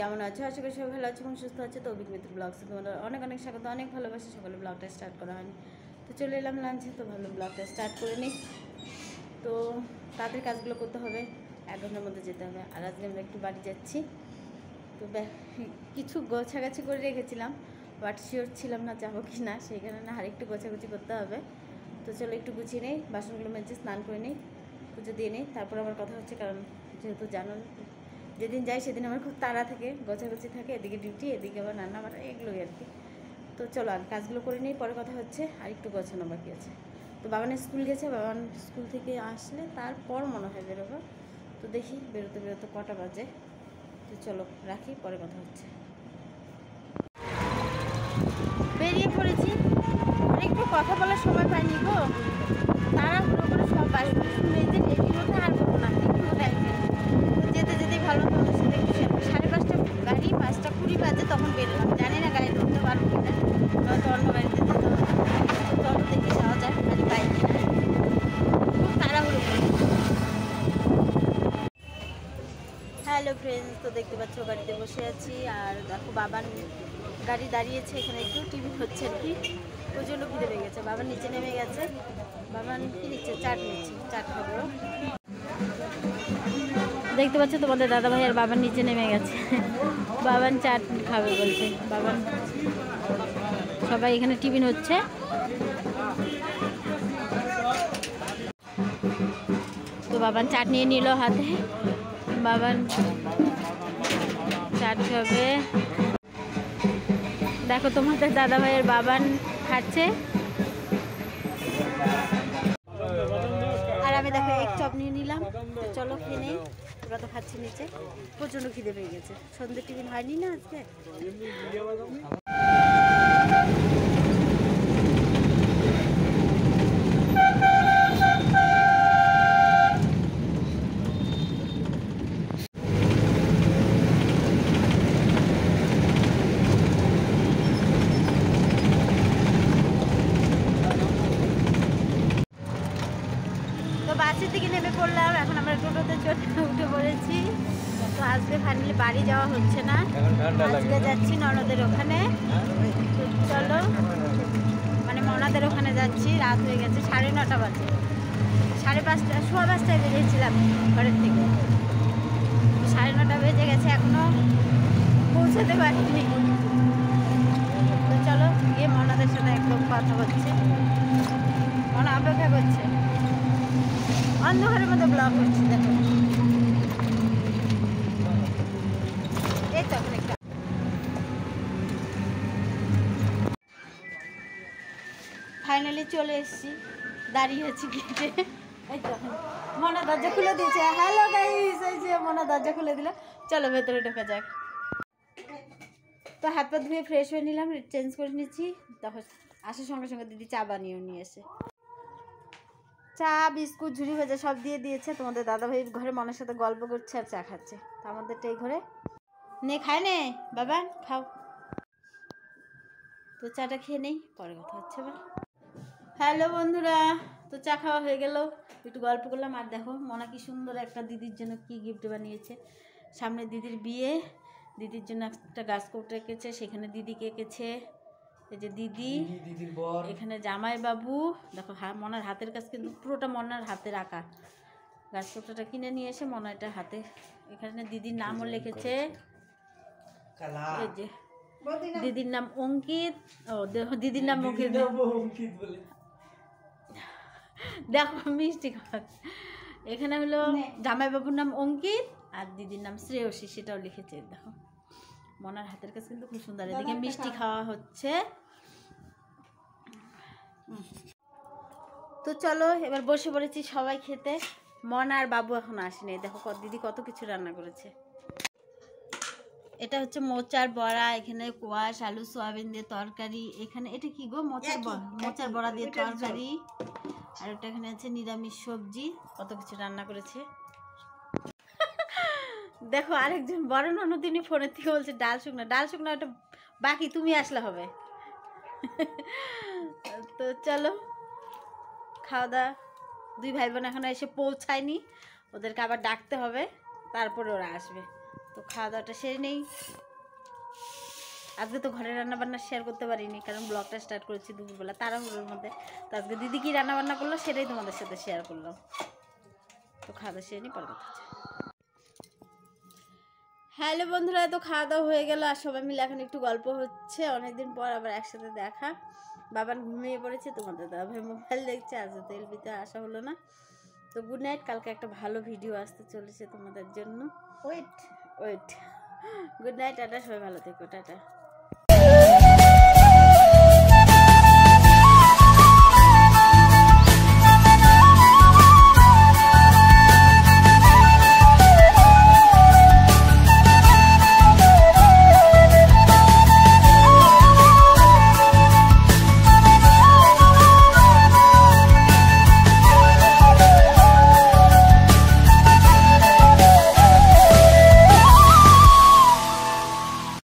কেমন আছো? আশা করি সবাই ভালো আছে এবং সুস্থ আছে। তো অভিক মিত্র ব্লগসে তোমাদের অনেক অনেক স্বাগত, অনেক ভালোবাসা। সকালে ব্লগটা স্টার্ট করা হয়নি, তো চলে এলাম লাঞ্চে। তো ভালো ব্লগটা স্টার্ট করে নিই। তো তাদের কাজগুলো করতে হবে, 1 ঘন্টার মধ্যে যেতে হবে। আর আজকে আমরা একটু বাড়ি যাচ্ছি। তো কিছু গোছাগাছি করে রেখেছিলাম, বাট শিওর ছিলাম না যাবো কি না, সেই কারণে আর একটু গোছাগুছি করতে হবে। তো চলো একটু গুছিয়ে নেই, বাসনগুলো মেজে স্নান করে নিই, পুজো দিয়ে নিই, তারপর আমার কথা হচ্ছে। কারণ যেহেতু জানো যেদিন যাই সেদিন আমার খুব তাড়া থাকে, গোছাগুছি থাকে, এদিকে ডিউটি, এদিকে আবার রান্না বান্না, এগুলোই আর কি। তো চলো আর কাজগুলো করে নিই, পরে কথা হচ্ছে। আর একটু গোছানো বাকি আছে। তো বাবানের স্কুল গেছে, বাবান স্কুল থেকে আসলে তারপর মনে হয় বেরোবো। তো দেখি বেরোতে বেরোতে কটা বাজে। তো চলো রাখি, পরে কথা হচ্ছে। বেরিয়ে পড়েছি, একটু কথা বলার সময় পাইনি গো। তাড়াহুড়ো করে সব বাসগুলো শুনেতে রেডির মধ্যে আর করবো না, একটু টাইম যেতে যেতেই ভালো। তোমাদের সাথে একটু 5:30 গাড়ি, 5:20 বাজে তখন বেরোলাম। জানি না গাড়ি ধরতে পারবো কিনা, হয়তো অন্য গাড়িতে যেতে হবে। চলো দেখে যাওয়া যায়, গাড়ি পাই কিনা। খুব তাড়াহুড়ো করে। হ্যালো ফ্রেন্ডস, তো দেখতে পাচ্ছ গাড়িতে বসে আছি। আর দেখো বাবার গাড়ি দাঁড়িয়েছে এখানে, একটু টিভি হচ্ছে আর কি। প্রচণ্ড খিদে পেয়ে গেছে, বাবার নিচে নেমে গেছে। বাবার কি নিচ্ছে? চাট নিচ্ছে, চাট খাবো। দেখতে পাচ্ছ তোমাদের দাদা ভাই আর বাবার নিচে নেমে গেছে, বাবান চাট খাবে বলছে। বাবান সবাই এখানে টিফিন হচ্ছে। তো বাবান চাট নিয়ে নিল হাতে, বাবান চাট খাবে। দেখো তোমাদের দাদা ভাইয়ের বাবান খাচ্ছে, আর আমি দেখো এক চপ নিয়ে নিলাম। তো চলো খেয়ে নেই, ওরা তো খাচ্ছি নিচে। প্রচণ্ড খিদে পেয়ে গেছে, সন্ধ্যে টিফিন হয়নি না আজকে। বাসের দিকে নেমে পড়লাম, এখন আমরা টোটোতে উঠে পড়েছি। তো আজকে ফাইনালি বাড়ি যাওয়া হচ্ছে না, আজকে যাচ্ছি ননদের ওখানে। তো চলো, মানে মনাদের ওখানে যাচ্ছি। রাত হয়ে গেছে, 9:30 বাজে। 5:30, 5:15 বেরিয়েছিলাম ঘরের থেকে। 9:30 বেজে গেছে, এখনো পৌঁছাতে পারিনি। তো চলো গিয়ে মনাদের সাথে একদম কথা হচ্ছে। মনা অপেক্ষা করছে, অন্ধকারের মধ্যে ব্লগ করছি। দেখো এই তো অনেকটা। ফাইনালি চলে এসেছি, দাঁড়িয়ে আছি গেটে। এই তো মনা দরজা খুলে দিয়েছে। হ্যালো গাইস, এই যে মনা দরজা খুলে দিল। চলো ভেতরে ঢোকা যাক। তো হাত পা ধুয়ে ফ্রেশ হয়ে নিলাম, চেঞ্জ করে নিচ্ছি। তখন আসার সঙ্গে সঙ্গে দিদি চা বানিয়েও নিয়ে এসে, চা বিস্কুট ঝুড়ি ভাজা সব দিয়ে দিয়েছে। তোমাদের দাদাভাই ঘরে মনের সাথে গল্প করছে আর চা খাচ্ছে। তো আমাদেরটা এই ঘরে নে, খায় নে বাবা, খাও। তো চাটা খেয়ে নেই, পরে কথা হচ্ছে। হ্যালো বন্ধুরা, তো চা খাওয়া হয়ে গেল, একটু গল্প করলাম। আর দেখো মনা কি সুন্দর একটা দিদির জন্য কি গিফট বানিয়েছে। সামনে দিদির বিয়ে, দিদির জন্য একটা গাছ কোট রেখেছে, সেখানে দিদিকে এঁকেছে। এই যে দিদি, দিদির বর, এখানে জামাই বাবু। দেখো মনার হাতের কাজ কিন্তু পুরোটা মনার হাতের আঁকা। গাছ কোটাটা কিনে নিয়ে এসে মনা এটা হাতে, এখানে দিদির নামও লিখেছে। এই যে দিদির নাম অঙ্কিত। ও দেখো দিদির নাম অঙ্কিত বলে, দেখো মিষ্টি খাওয়া। এখানে হলো জামাইবাবুর নাম অঙ্কিত আর দিদির নাম শ্রেয়সী, সেটাও লিখেছে। দেখো মনার হাতের কাছে কিন্তু খুব সুন্দর। এদিকে মিষ্টি খাওয়া হচ্ছে। তো চলো এবার বসে পড়েছি সবাই খেতে। মনা আর বাবু এখন আসেনি। দেখো দিদি কত কিছু রান্না করেছে। এটা হচ্ছে মোচার বড়া, এখানে কোয়াশ, আলু সোয়াবিন দিয়ে তরকারি। এখানে এটা কি গো? মোচার বড়া দিয়ে তরকারি। আর ওটা এখানে আছে নিরামিষ সবজি, কত কিছু রান্না করেছে। দেখো আরেকজন বড় ননদ, তিনি ফোনের থেকে বলছে ডাল শুকনা, ডাল শুকনা ওটা বাকি, তুমি আসলে হবে। তো চলো খাওয়া দাওয়া। 2 ভাই বোন এখনো এসে পৌঁছায়নি, ওদেরকে আবার ডাকতে হবে, তারপরে ওরা আসবে। তো খাওয়া দাওয়াটা সেরে নেই। আজকে তো ঘরে রান্নাবান্না শেয়ার করতে পারিনি, কারণ ব্লগটা স্টার্ট করেছি দুপুরবেলা তাড়াহুড়োর মধ্যে। তো আজকে দিদি কী রান্নাবান্না করলো সেটাই তোমাদের সাথে শেয়ার করলাম। তো খাওয়া দাওয়া সেরে নিই, পরে কথা হচ্ছে। হ্যালো বন্ধুরা, তো খাওয়া দাওয়া হয়ে গেল আর সবাই মিলে এখন একটু গল্প হচ্ছে, অনেকদিন পর আবার একসাথে দেখা। বাবান ঘুমিয়ে পড়েছে, তোমাদের দাদা ভাই মোবাইল দেখছে, আজ তো এলবিতে আসা হলো না। তো গুড নাইট, কালকে একটা ভালো ভিডিও আসতে চলেছে তোমাদের জন্য। ওয়েট গুড নাইট, টাটা, সবাই ভালো থেকো, টাটা।